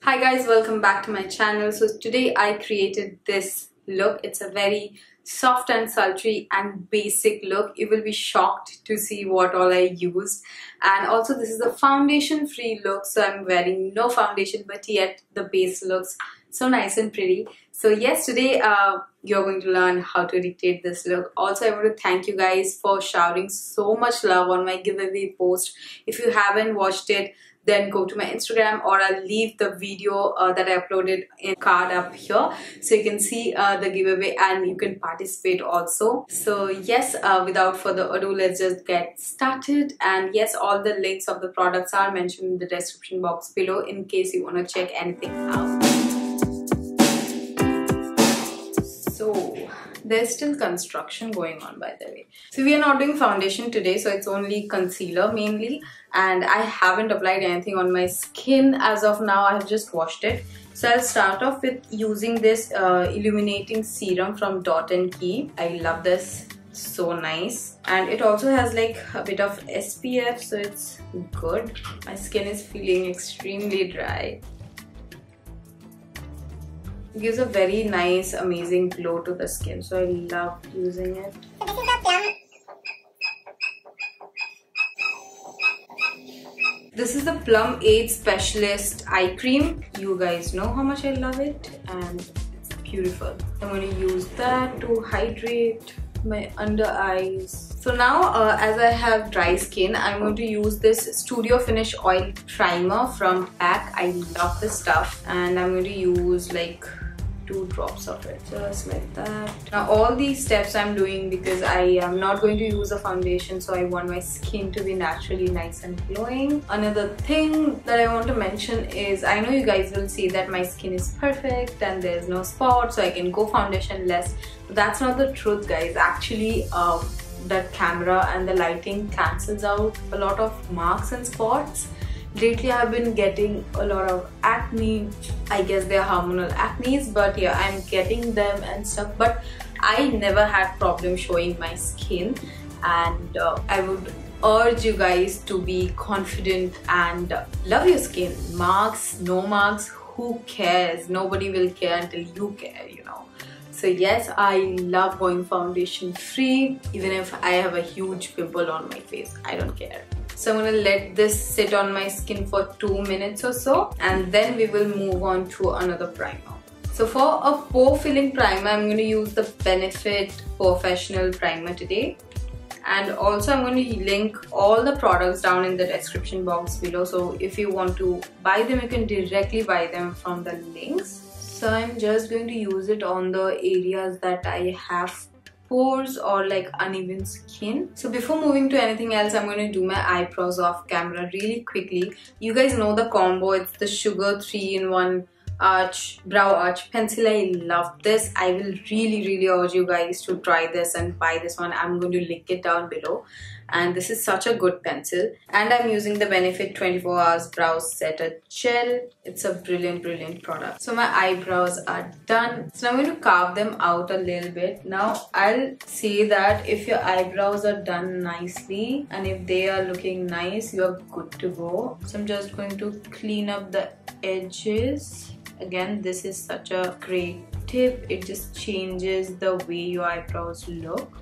Hi guys, welcome back to my channel. So today I created this look. It's a very soft and sultry and basic look. You will be shocked to see what all I used. And also this is a foundation free look, so I'm wearing no foundation, but yet the base looks so nice and pretty. So yes, today you're going to learn how to recreate this look. Also, I want to thank you guys for showering so much love on my giveaway post. If you haven't watched it, then go to my Instagram, or I'll leave the video that I uploaded in card up here, so you can see the giveaway and you can participate also. So yes, without further ado, let's just get started. And yes, all the links of the products are mentioned in the description box below in case you want to check anything out. So there's still construction going on, by the way. So we are not doing foundation today, so it's only concealer mainly, and I haven't applied anything on my skin as of now. I have just washed it. So I'll start off with using this illuminating serum from Dot & Key. I love this, so nice, and it also has like a bit of SPF, so it's good. My skin is feeling extremely dry. It gives a very nice, amazing glow to the skin, so I love using it. This is the Plum Aid Specialist Eye Cream. You guys know how much I love it, and it's beautiful. I'm going to use that to hydrate my under eyes. So now as I have dry skin, I'm going to use this Studio Finish Oil Primer from PAC. I love this stuff, and I'm going to use like 2 drops of it, just like that. Now all these steps I'm doing because I am not going to use a foundation, so I want my skin to be naturally nice and glowing. Another thing that I want to mention is, I know you guys will see that my skin is perfect and there's no spots, so I can go foundation less. But that's not the truth, guys. Actually the camera and the lighting cancels out a lot of marks and spots. Lately I've been getting a lot of acne. I guess they're hormonal acnes, but yeah, I'm getting them and stuff, but I never had problem showing my skin. And I would urge you guys to be confident and love your skin. Marks, no marks, who cares? Nobody will care until you care, you know. So yes, I love going foundation free. Even if I have a huge pimple on my face, I don't care. So I'm going to let this sit on my skin for 2 minutes or so, and then we will move on to another primer. So for a pore filling primer, I'm going to use the Benefit Professional Primer today. And also I'm going to link all the products down in the description box below. So if you want to buy them, you can directly buy them from the links. So I'm just going to use it on the areas that I have pores or like uneven skin. So before moving to anything else, I'm going to do my eyebrows off camera really quickly. You guys know the combo. It's the Sugar 3-in-1 arch brow arch pencil. I love this. I will really urge you guys to try this and buy this one. I'm going to link it down below. And this is such a good pencil. And I'm using the Benefit 24 Hours Brow Setter Gel. It's a brilliant product. So my eyebrows are done. So I'm going to carve them out a little bit. Now I'll say that if your eyebrows are done nicely and if they are looking nice, you're good to go. So I'm just going to clean up the edges. Again, this is such a great tip. It just changes the way your eyebrows look.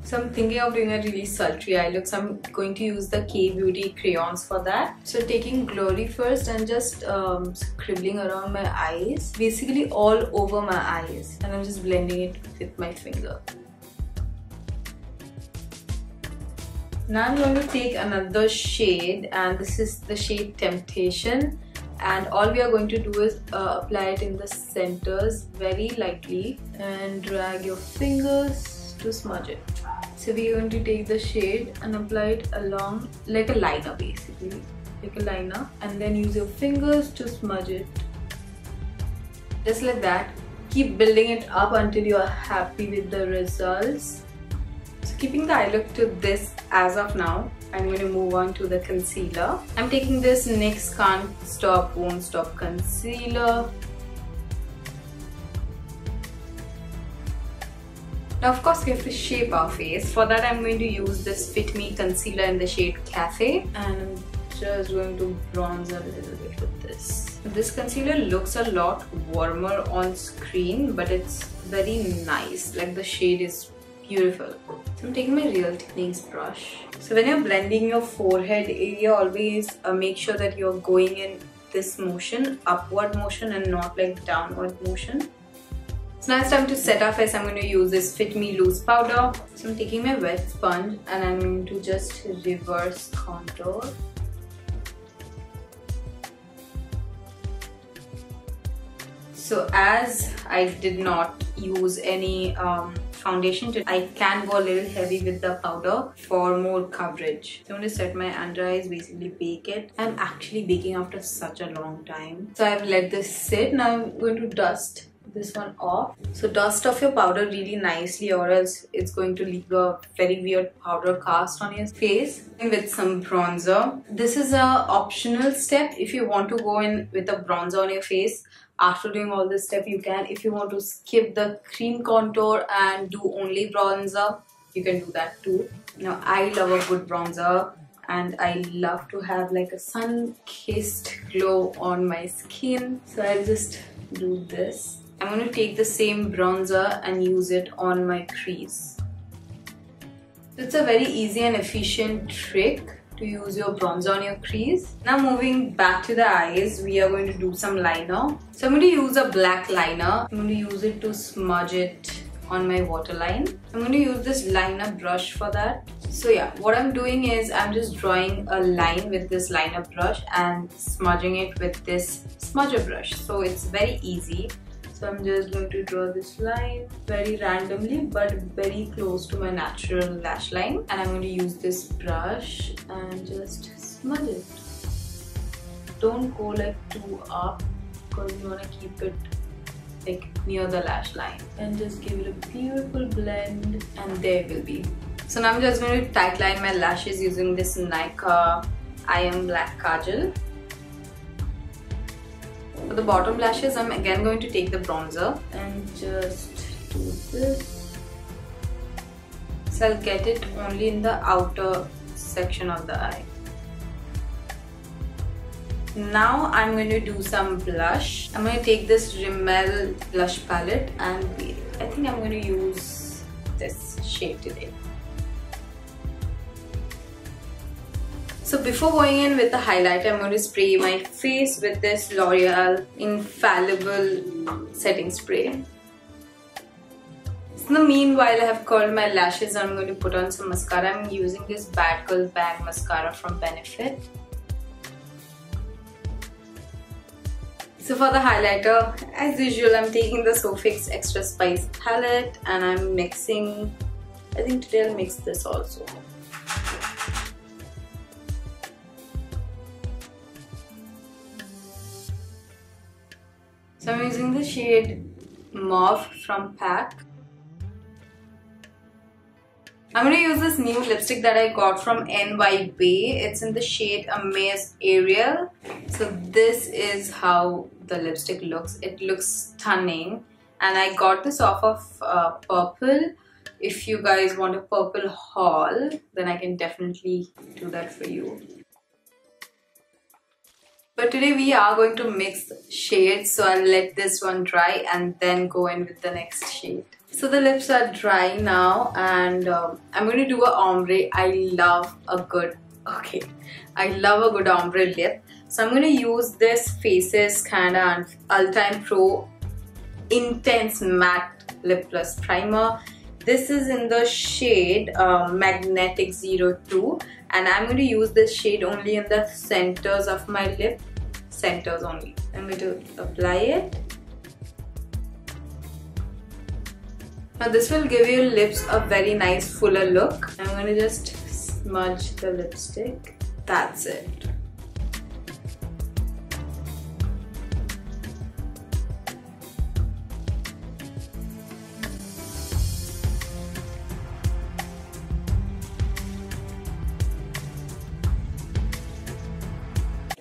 So I'm thinking of doing a really sultry eye look, so I'm going to use the K-Beauty crayons for that. So taking Glory first and just scribbling around my eyes, basically all over my eyes, and I'm just blending it with my finger. Now I'm going to take another shade, and this is the shade Temptation. And all we are going to do is apply it in the centers very lightly and drag your fingers to smudge it. So we are going to take the shade and apply it along like a liner, basically, like a liner, and then use your fingers to smudge it. Just like that. Keep building it up until you are happy with the results. So keeping the eye look to this as of now, I'm going to move on to the concealer. I'm taking this NYX Can't Stop Won't Stop concealer. Now of course we have to shape our face. For that I'm going to use this Fit Me concealer in the shade Cafe, and I'm just going to bronze a little bit with this. This concealer looks a lot warmer on screen, but it's very nice. Like the shade is beautiful. So I'm taking my Real Techniques brush. So when you're blending your forehead area, always make sure that you're going in this motion, upward motion, and not like downward motion. So now it's time to set our face. I'm going to use this Fit Me Loose powder. So I'm taking my wet sponge and I'm going to just reverse contour. So as I did not use any foundation, I can go a little heavy with the powder for more coverage. So I'm going to set my under eyes, basically bake it. I'm actually baking after such a long time. So I've let this sit. Now I'm going to dust this one off. So dust off your powder really nicely, or else it's going to leave a very weird powder cast on your face. With some bronzer. This is a optional step. If you want to go in with a bronzer on your face, after doing all this step you can. If you want to skip the cream contour and do only bronzer, you can do that too. Now I love a good bronzer and I love to have like a sun-kissed glow on my skin. So I'll just do this. I'm going to take the same bronzer and use it on my crease. It's a very easy and efficient trick to use your bronzer on your crease. Now moving back to the eyes, we are going to do some liner. So I'm going to use a black liner. I'm going to use it to smudge it on my waterline. I'm going to use this liner brush for that. So yeah, what I'm doing is I'm just drawing a line with this liner brush and smudging it with this smudger brush. So it's very easy. So I'm just going to draw this line very randomly but very close to my natural lash line. And I'm going to use this brush and just smudge it. Don't go like too up because you want to keep it like near the lash line. And just give it a beautiful blend and there it will be. So now I'm just going to tightline my lashes using this Nykaa I Am Black Kajal. For the bottom lashes, I'm again going to take the bronzer and just do this. So I'll get it only in the outer section of the eye. Now I'm going to do some blush. I'm going to take this Rimmel blush palette and I think I'm going to use this shade today. So before going in with the highlighter, I'm going to spray my face with this L'Oreal Infallible setting spray. So in the meanwhile, I have curled my lashes and I'm going to put on some mascara. I'm using this Bad Girl Bang mascara from Benefit. So for the highlighter, as usual, I'm taking the SoFix Extra Spice palette and I'm mixing, I think today I'll mix this also. So I'm using the shade Mauve from PAC. I'm going to use this new lipstick that I got from NY Bay. It's in the shade Amaze Ariel. So this is how the lipstick looks. It looks stunning. And I got this off of Purple. If you guys want a purple haul, then I can definitely do that for you. But today we are going to mix shades, so I'll let this one dry and then go in with the next shade. So the lips are dry now and I'm going to do a ombre. I love a good ombre lip. So I'm going to use this Faces Canada Ultime Pro Intense Matte Lip Plus Primer. This is in the shade Magnetic 02 and I'm going to use this shade only in the centers of my lip. Centers only. I'm going to apply it. Now this will give your lips a very nice fuller look. I'm going to just smudge the lipstick. That's it.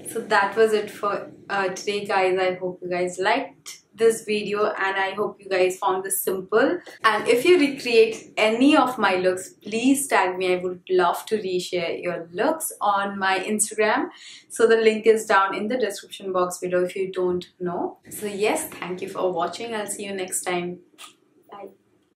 So that was it for today, guys. I hope you guys liked this video, and I hope you guys found this simple. And if you recreate any of my looks, please tag me. I would love to reshare your looks on my Instagram. So the link is down in the description box below if you don't know. So yes, thank you for watching. I'll see you next time.